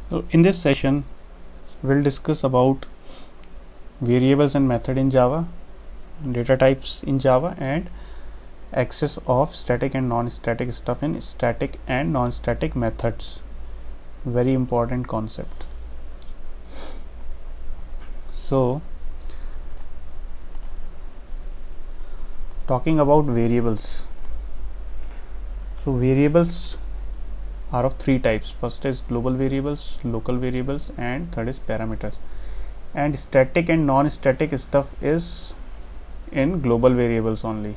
So in this session we'll discuss about variables and method in Java, data types in Java, and access of static and non-static stuff in static and non-static methods. Very important concept. So talking about variables. So variables are of three types. First is global variables, local variables, and third is parameters. And static and non-static stuff is in global variables only,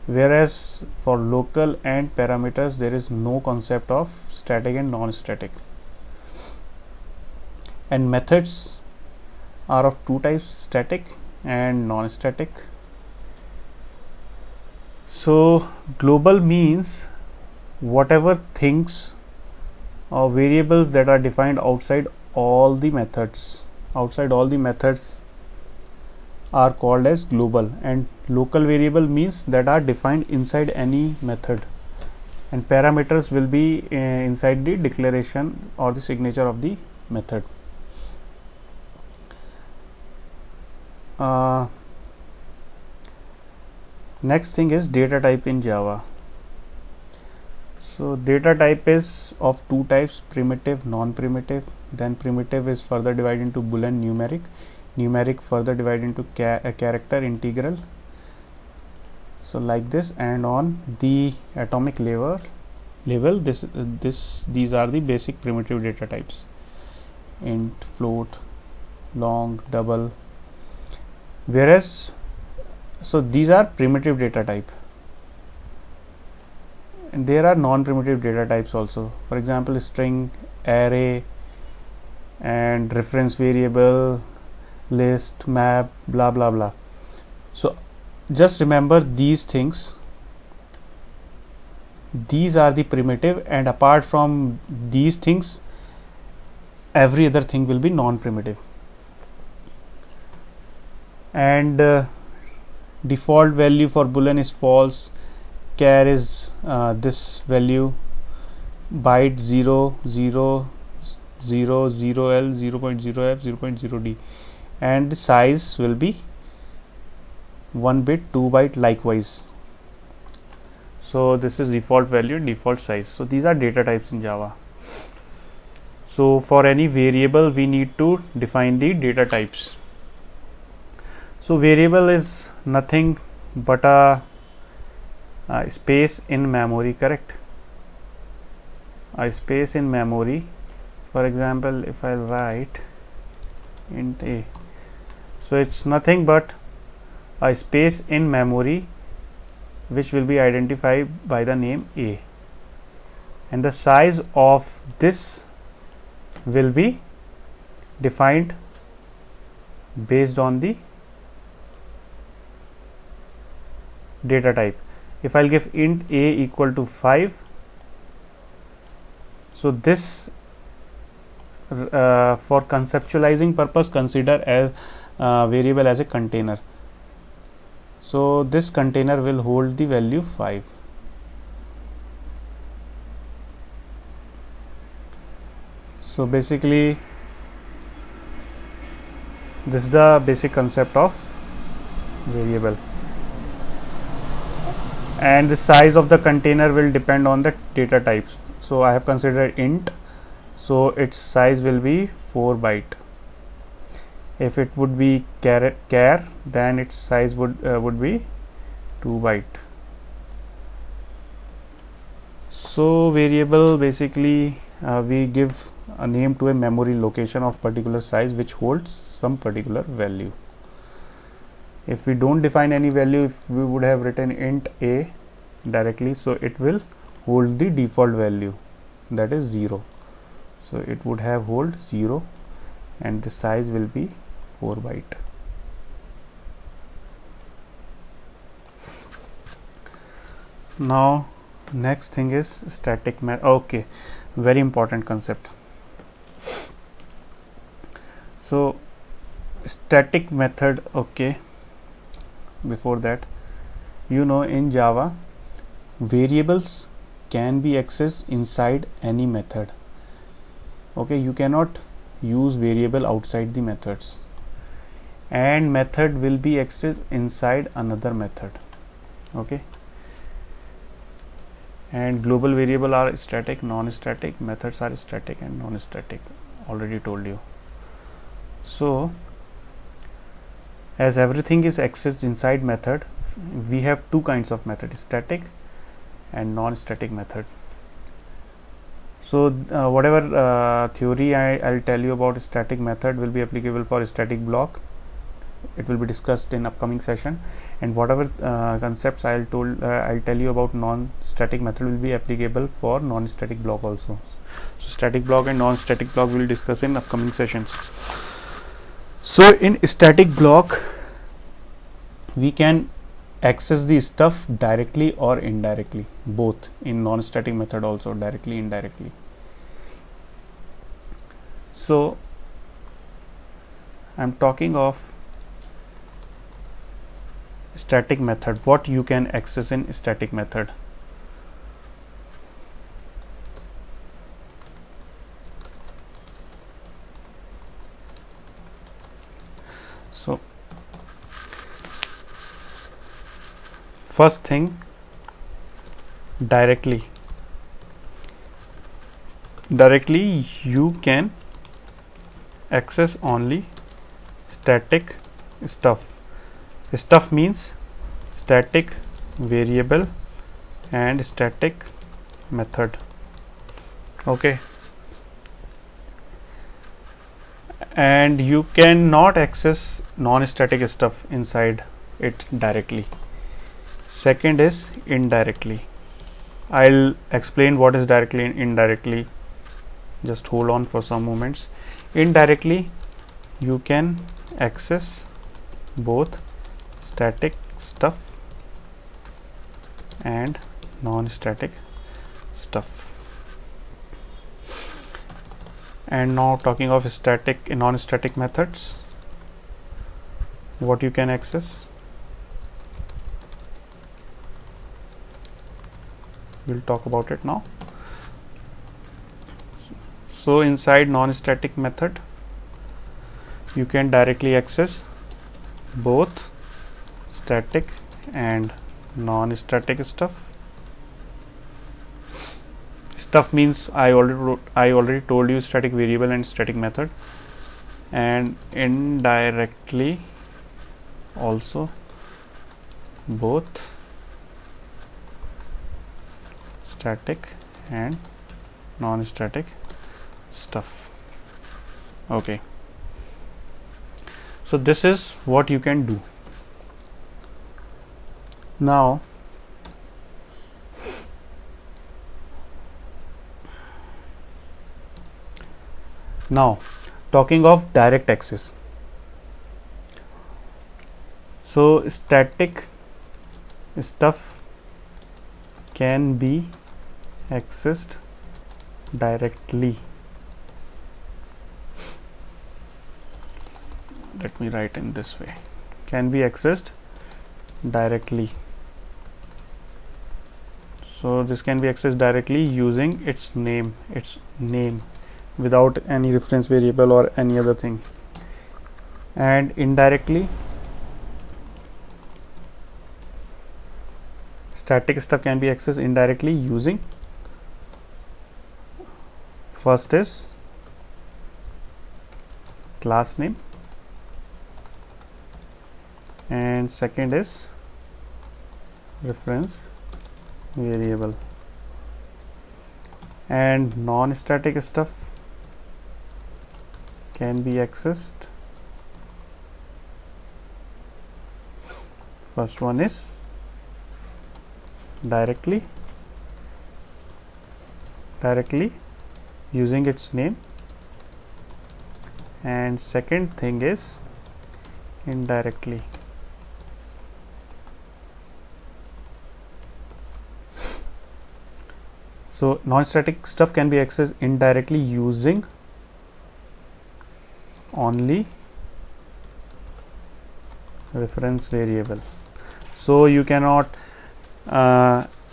whereas for local and parameters there is no concept of static and non-static. And methods are of two types, static and non-static. So global means whatever things or variables that are defined outside all the methods are called as global, and local variable means that are defined inside any method, and parameters will be inside the declaration or the signature of the method. Next thing is data type in Java. So data type is of two types, primitive, non-primitive. Then primitive is further divided into Boolean, numeric. Numeric further divided into character, integral. So like this, and on the atomic level these are the basic primitive data types: int, float, long, double. Whereas so these are primitive data type, and there are non-primitive data types also. For example, string, array, and reference variable, list, map, blah blah blah. So just remember these things. These are the primitive, and apart from these things every other thing will be non-primitive. And default value for Boolean is false. Char is this value, byte 0 0 0 0 L 0.0 F 0.0 D, and the size will be 1 bit, 2 byte likewise. So this is default value, default size. So these are data types in Java. So for any variable we need to define the data types. So variable is nothing but a space in memory, correct? A space in memory. For example, if I write int a, so it's nothing but a space in memory which will be identified by the name a, and the size of this will be defined based on the data type. If I'll give int a equal to 5, so this for conceptualizing purpose consider as variable as a container. So this container will hold the value 5. So basically this is the basic concept of variable, and the size of the container will depend on the data types. So I have considered int, so its size will be 4 byte. If it would be char, then its size would be 2 byte. So variable basically we give a name to a memory location of particular size which holds some particular value. If we don't define any value, if we would have written int a directly, so it will hold the default value, that is 0. So it would have hold 0, and the size will be 4 byte. Now next thing is static method. Okay, very important concept. So static method, okay, before that, in Java variables can be accessed inside any method. Okay, you cannot use variable outside the methods, and method will be accessed inside another method. Okay, and global variable are static, non-static, methods are static and non-static, already told you. So as everything is accessed inside method, we have two kinds of method, static and non-static method. So whatever theory I'll tell you about static method will be applicable for static block. It will be discussed in upcoming session, and whatever concepts I'll tell you about non-static method will be applicable for non-static block also. So static block and non-static block we will discuss in upcoming sessions. So in static block we can access the stuff directly or indirectly, both in non-static method also, directly, indirectly. So I'm talking of static method, what you can access in static method. So first thing, directly you can access only static stuff. Stuff means static variable and static method. Okay, and you cannot access non-static stuff inside it directly. Second is indirectly. I'll explain what is directly and indirectly, just hold on for some moments. Indirectly you can access both static stuff and non-static stuff. And now talking of static and non-static methods, what you can access, we'll talk about it now. So inside non-static method you can directly access both static and non-static stuff. Stuff means I already told you static variable and static method. And indirectly also both static and non-static stuff. Okay, so this is what you can do. Now talking of direct access. So static stuff can be accessed directly. Let me write in this way, can be accessed directly. So this can be accessed directly using its name without any reference variable or any other thing. And indirectly, static stuff can be accessed indirectly using, first is class name and second is reference variable. And non-static stuff can be accessed, first one is directly using its name, and second thing is indirectly. So non-static stuff can be accessed indirectly using only reference variable. So you cannot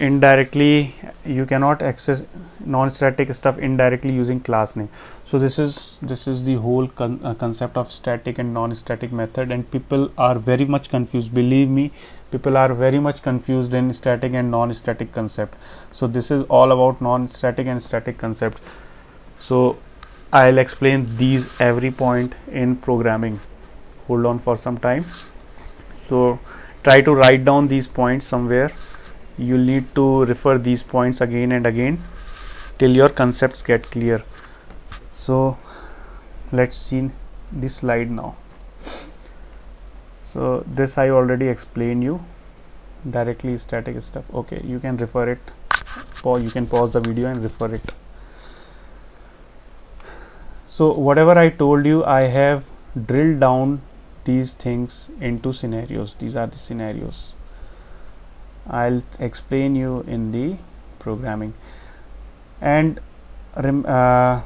indirectly you cannot access non-static stuff indirectly using class name. So this is the whole concept of static and non-static method, and people are very much confused. Believe me, people are very much confused in static and non-static concept. So this is all about non-static and static concept. So I'll explain these every point in programming. Hold on for some time. So try to write down these points somewhere. You'll need to refer these points again and again till your concepts get clear. So let's see this slide now. So this I already explained you. Directly static stuff. Okay, you can refer it, or you can pause the video and refer it. So whatever I told you, I have drilled down these things into scenarios. These are the scenarios. I'll explain you in the programming. And I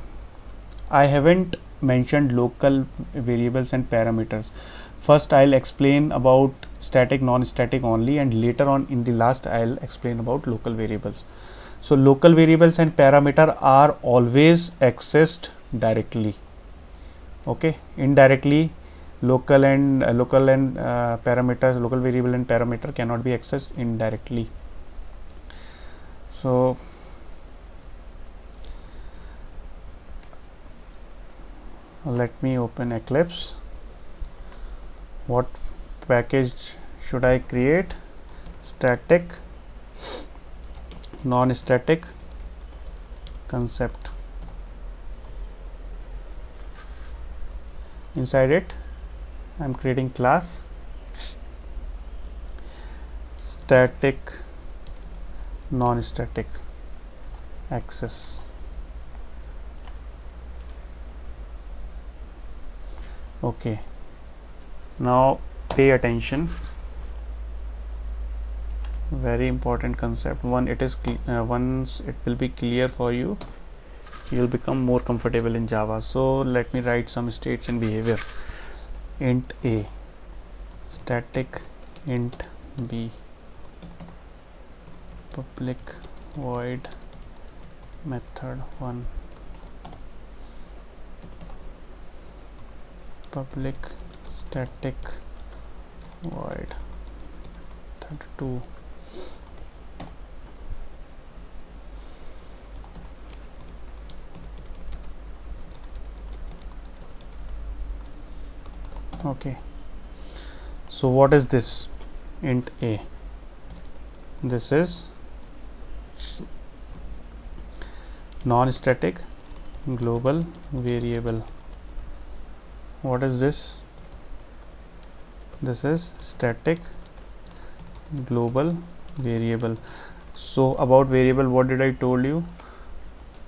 haven't mentioned local variables and parameters. First I'll explain about static, non-static only, and later on in the last I'll explain about local variables. So local variables and parameter are always accessed directly. Okay, indirectly local parameters, local variable and parameter cannot be accessed indirectly. So let me open Eclipse. What package should I create? Static, non-static concept. Inside it I'm creating class static, non-static access. Okay, now pay attention. Very important concept. Once it will be clear for you, you'll become more comfortable in Java. So let me write some states and behavior. Int a, static int b, public void method 1, public static void method 2, okay. So what is this? Int a, this is non-static global variable. What is this? This is static global variable. So about variable, what did I told you?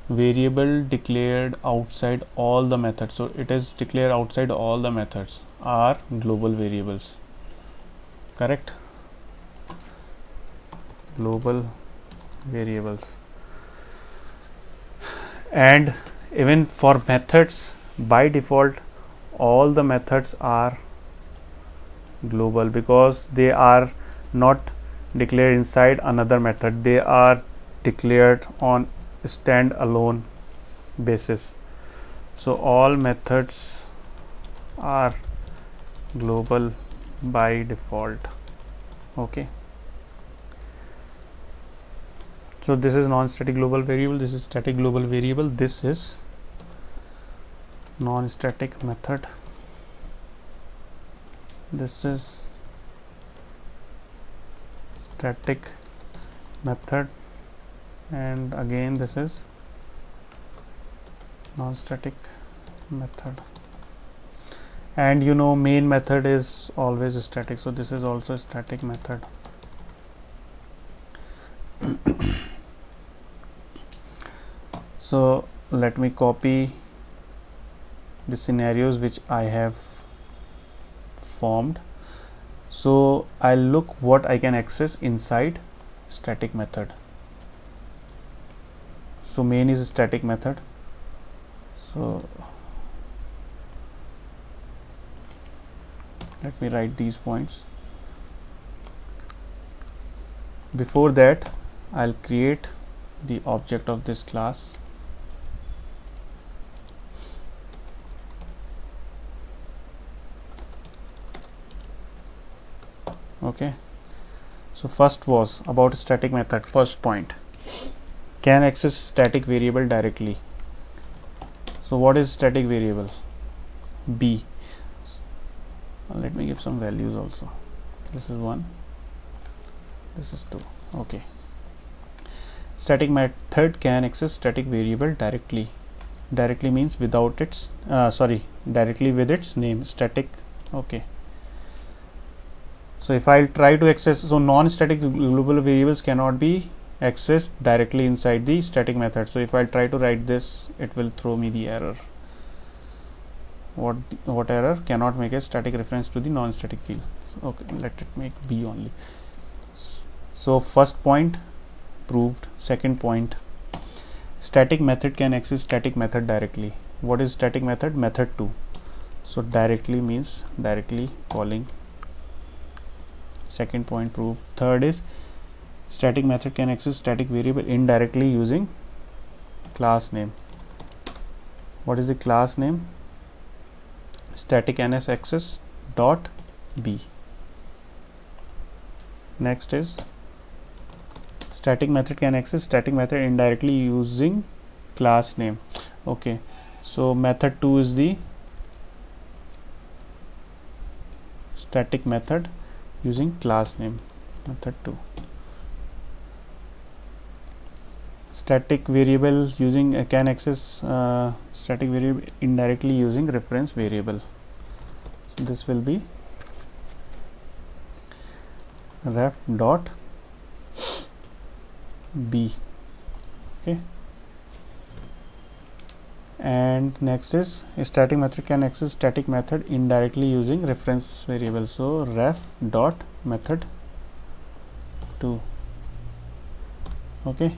Variable declared outside all the methods. So it is declared outside all the methods are global variables. Correct? Global variables. And even for methods, by default all the methods are global because they are not declared inside another method. They are declared on stand-alone basis. So all methods are global by default. Okay, so this is non-static global variable, this is static global variable, this is non-static method, this is static method, and again this is non-static method. And you know main method is always static, so this is also a static method. So let me copy the scenarios which I have formed. So I'll look what I can access inside static method. So main is a static method. So let me write these points. Before that, I'll create the object of this class. Okay, so first was about static method. First point, can access static variable directly. So what is static variable? B. Let me give some values also. This is 1, this is 2. Okay, static method can access static variable directly. Directly means without its directly with its name, static. Okay, so if I try to access, so non-static global variables cannot be accessed directly inside the static method. So if I try to write this, it will throw me the error. What error? Cannot make a static reference to the non-static field. So, okay, let it make B only. So first point proved. Second point, static method can access static method directly. What is static method? Method 2. So directly means directly calling. Second point proved. Third is static method can access static variable indirectly using class name. What is the class name? Static NSAccess dot B. Next is static method can access static method indirectly using class name. Okay, so method 2 is the static method using class name. Method 2. Static variable using can access static variable indirectly using reference variable. So this will be ref dot B. Okay, and next is a static method can access static method indirectly using reference variable. So ref dot method 2. Okay,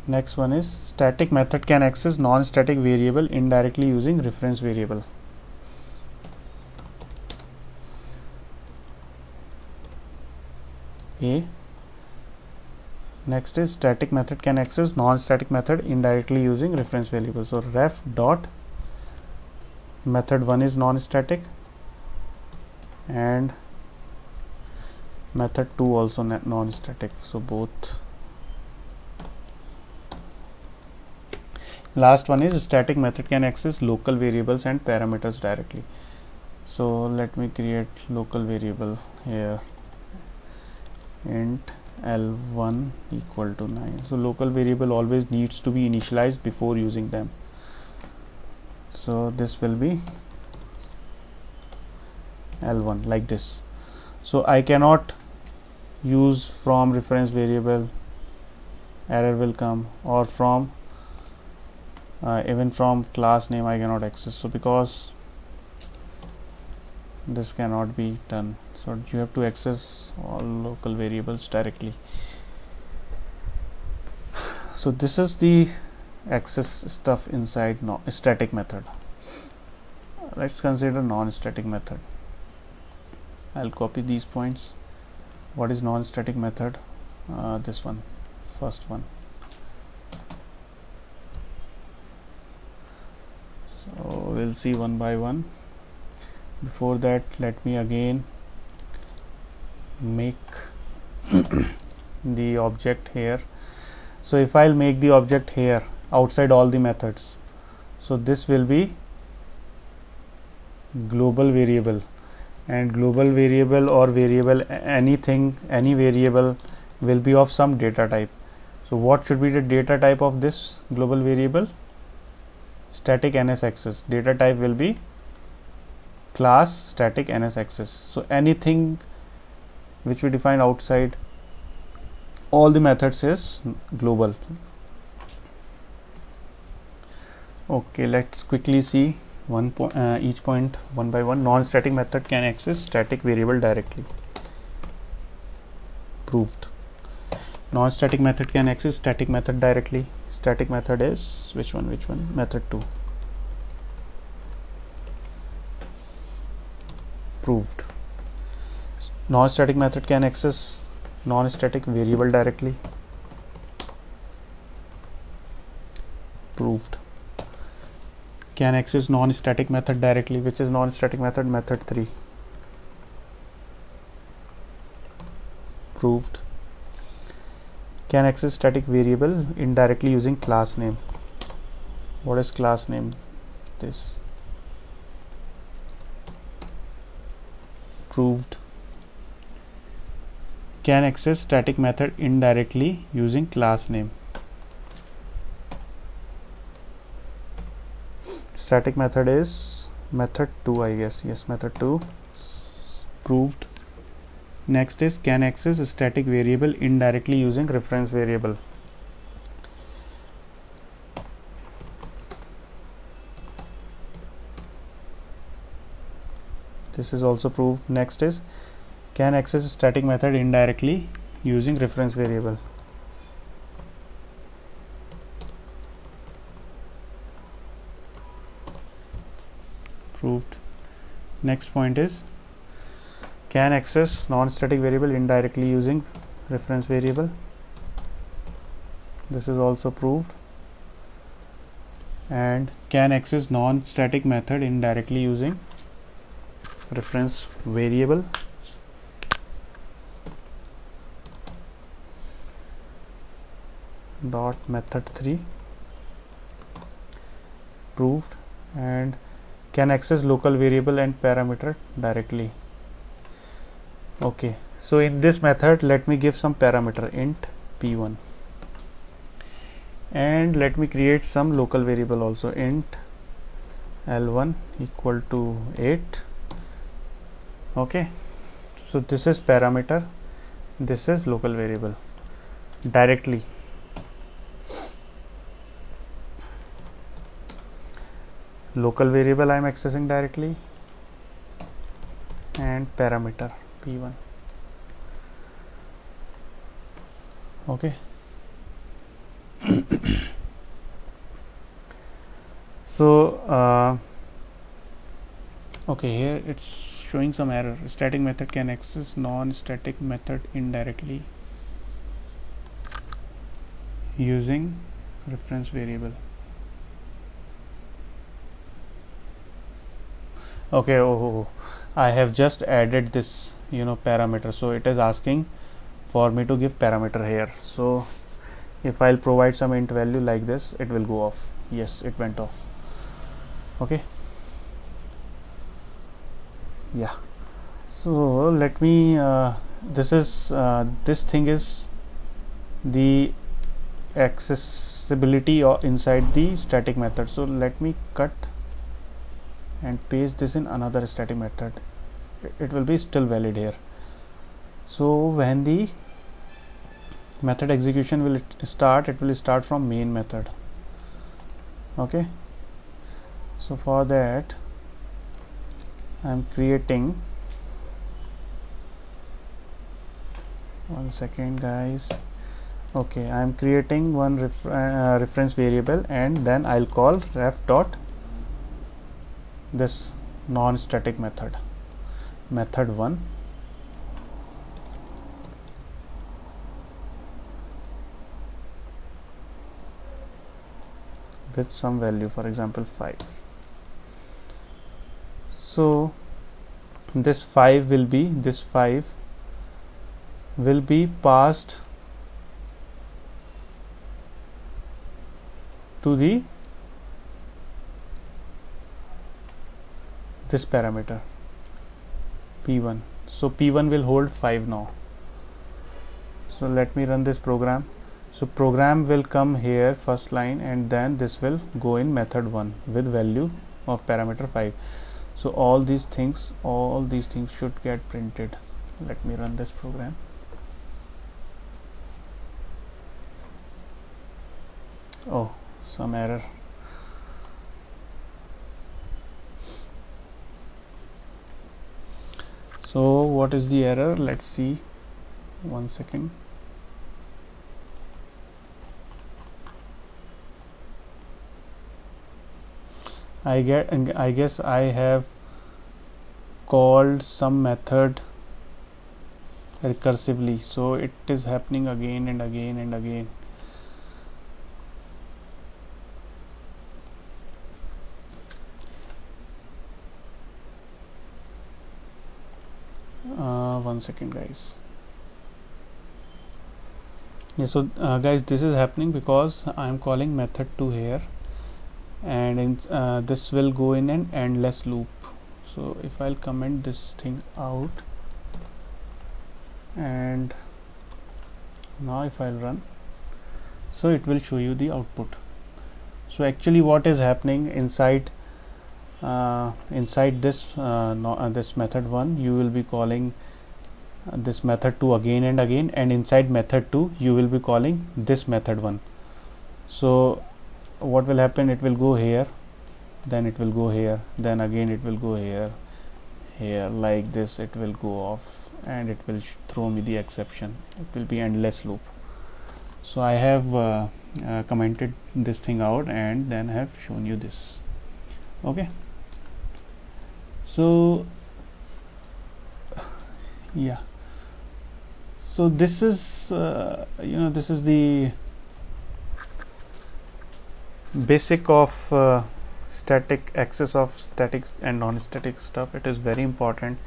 next one is static method can access non-static variable indirectly using reference variable. A. Next is static method can access non-static method indirectly using reference variable. So ref dot method 1 is non-static and method 2 also non-static. So both. Last one is static method can access local variables and parameters directly. So let me create local variable here, int L1 equal to 9. So local variable always needs to be initialized before using them. So this will be L1 like this. So I cannot use from reference variable, error will come, or from even from class name I cannot access. So because this cannot be done, so you have to access all local variables directly. So this is the access stuff inside static method. Let's consider non-static method. I'll copy these points. What is non-static method? This one, first one. So we'll see one by one. Before that, let me again make the object here. So if I'll make the object here outside all the methods, so this will be global variable, and global variable or variable anything, any variable will be of some data type. So what should be the data type of this global variable? Static NSAccess. Data type will be class static NSAccess. So anything which we define outside all the methods is global. Okay, let's quickly see each point one by one. Non-static method can access static variable directly. Proved. Non-static method can access static method directly. Static method is which one? Method 2. Proved. Non-static method can access non-static variable directly. proved. Can access non-static method directly. Which is non-static method? Method 3. Proved. Can access static variable indirectly using class name. What is class name? This. Proved. Can access static method indirectly using class name. Static method is method 2, I guess. Yes, method 2. Proved. Next is can access static variable indirectly using reference variable. This is also proved. Next is can access static method indirectly using reference variable. Proved. Next point is can access non-static variable indirectly using reference variable. This is also proved. And can access non-static method indirectly using reference variable. Dot method 3. Proved. And can access local variable and parameter directly. Okay, so in this method let me give some parameter int p1 and let me create some local variable also int l1 equal to 8. Okay, so this is parameter, this is local variable directly. Local variable I am accessing directly and parameter p1. Okay. So okay, here it's showing some error. Static method can access non-static method indirectly using reference variable. Okay, I have just added this parameter, so it is asking for me to give parameter here. So if I'll provide some int value like this, it will go off. Yes, it went off. Okay, yeah. So let me this thing is the accessibility inside the static method. So let me cut and paste this in another static method. It will be still valid here. So when the method execution will start, it will start from main method. Okay, so for that I am creating, one second guys. Okay, I am creating one reference variable and then I'll call ref dot this non-static method, method 1, with some value, for example 5. So this 5 will be passed to the this parameter p1. So p1 will hold 5 now. So let me run this program. So program will come here, first line, and then this will go in method 1 with value of parameter 5. So all these things should get printed. Let me run this program. Oh, some error. So what is the error? Let's see, one second. I guess I have called some method recursively, so it is happening again and again and again. one second guys. Yeah, so guys, this is happening because I am calling method 2 here, and this will go in an endless loop. So if I'll comment this thing out, and now if I'll run, so it will show you the output. So actually what is happening inside this this method 1, you will be calling this method 2 again and again, and inside method 2 you will be calling this method 1. So what will happen, it will go here, then it will go here, then again it will go here, like this. It will go off and it will throw me the exception. It will be endless loop. So I have commented this thing out and then have shown you this. Okay, so yeah, so this is this is the basic of static access of statics and non-static stuff. It is very important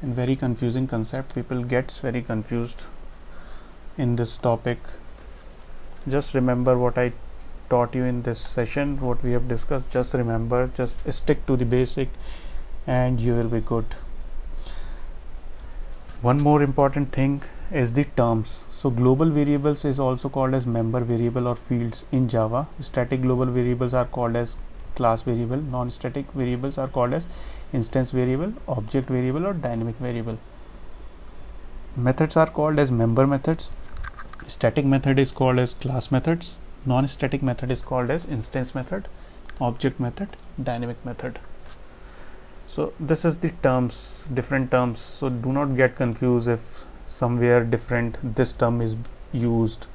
and very confusing concept. People gets very confused in this topic. Just remember what I taught you in this session, what we have discussed. Just remember, just stick to the basic and you will be good. One more important thing is the terms. So global variables is also called as member variable or fields in Java. Static global variables are called as class variable. Non-static variables are called as instance variable, object variable or dynamic variable. Methods are called as member methods. Static method is called as class methods. Non-static method is called as instance method, object method, dynamic method. So this is the terms, different terms. So do not get confused if somewhere different this term is used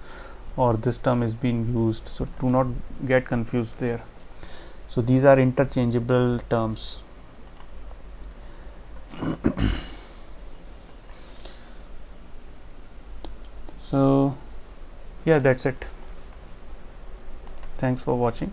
or this term is being used. So do not get confused there. So these are interchangeable terms. So yeah, that's it. Thanks for watching.